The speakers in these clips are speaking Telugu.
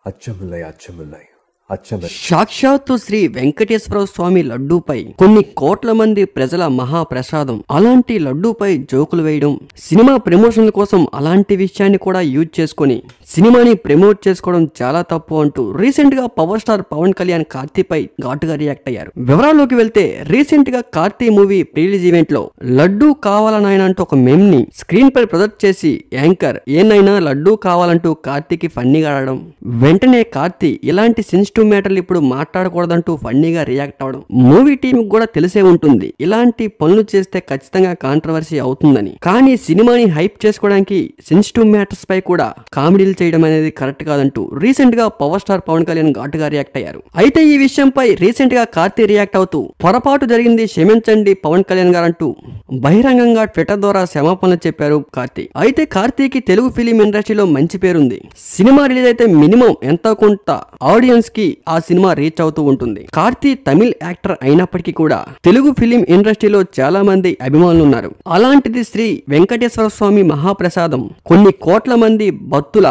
అచ్చముల్లై అచ్చముల్లై అచ్చముల్లై. సాక్షాత్తు శ్రీ వెంకటేశ్వర స్వామి లడ్డూపై కొన్ని కోట్ల మంది ప్రజల మహాప్రసాదం. అలాంటి లడ్డూపై జోకులు వేయడం, సినిమా ప్రమోషన్ల కోసం అలాంటి విషయాన్ని కూడా యూజ్ చేసుకొని సినిమాని ప్రమోట్ చేసుకోవడం చాలా తప్పు అంటూ రీసెంట్ గా పవర్ స్టార్ పవన్ కళ్యాణ్ కార్తీపై ఘాటుగా రియాక్ట్ అయ్యారు. వివరాల్లోకి వెళ్తే రీసెంట్ గా కార్తీ మూవీ ప్రీలీజ్ ఈవెంట్ లో లడ్డూ కావాలనాయన అంటూ ఒక మెమ్ ని స్క్రీన్ పై ప్రొజెక్ట్ చేసి యాంకర్ ఏనైనా లడ్డూ కావాలంటూ కార్తీకి ఫన్నీగా ఆడడం, వెంటనే కార్తీ ఇలాంటి సెన్సిటివ్ మ్యాటర్లు ఇప్పుడు మాట్లాడకూడదంటూ ఫన్నీగా రియాక్ట్ అవడం. మూవీ టీమ్ కూడా తెలిసే ఉంటుంది ఇలాంటి పనులు చేస్తే ఖచ్చితంగా కాంట్రవర్సీ అవుతుందని. కానీ సినిమాని హైప్ చేసుకోవడానికి సెన్సిటివ్ మ్యాటర్స్ పై కూడా కామెడీలు చేయడం అనేది కరెక్ట్ కాదంటూ రీసెంట్ గా పవర్ స్టార్ పవన్ కళ్యాణ్ ఘాటుగా రియాక్ట్ అయ్యారు. అయితే ఈ విషయంపై రీసెంట్ గా కార్తీ రియాక్ట్ అవుతూ పొరపాటు జరిగింది క్షమించండి పవన్ కళ్యాణ్ గారు అంటూ బహిరంగంగా ట్విట్టర్ ద్వారా క్షమాపణలు చెప్పారు కార్తీ. అయితే కార్తీకి తెలుగు ఫిలిం ఇండస్ట్రీలో మంచి పేరుంది. సినిమా రిలీజ్ అయితే మినిమం ఎంతో కొంత ఆడియన్స్ కి ఆ సినిమా రీచ్ అవుతూ ఉంటుంది. కార్తీ తమిళ్ యాక్టర్ అయినప్పటికీ కూడా తెలుగు ఫిలిం ఇండస్ట్రీలో చాలా మంది అభిమానులు ఉన్నారు. అలాంటిది శ్రీ వెంకటేశ్వర స్వామి మహాప్రసాదం కొన్ని కోట్ల మంది భక్తుల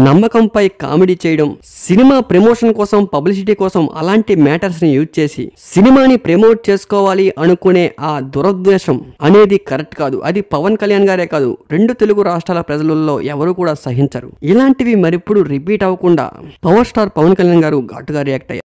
నమ్మకంపై కామెడీ చేయడం, సినిమా ప్రమోషన్ కోసం పబ్లిసిటీ కోసం అలాంటి మ్యాటర్స్ ని యూజ్ చేసి సినిమాని ప్రమోట్ చేసుకోవాలి అనుకునే ఆ దురద్వేషం అనేది కరెక్ట్ కాదు. అది పవన్ కళ్యాణ్ గారే కాదు, 2 తెలుగు రాష్ట్రాల ప్రజలలో ఎవరు కూడా సహించరు. ఇలాంటివి మరిప్పుడు రిపీట్ అవ్వకుండా పవర్ స్టార్ పవన్ కళ్యాణ్ గారు ఘాటుగా రియాక్ట్ అయ్యారు.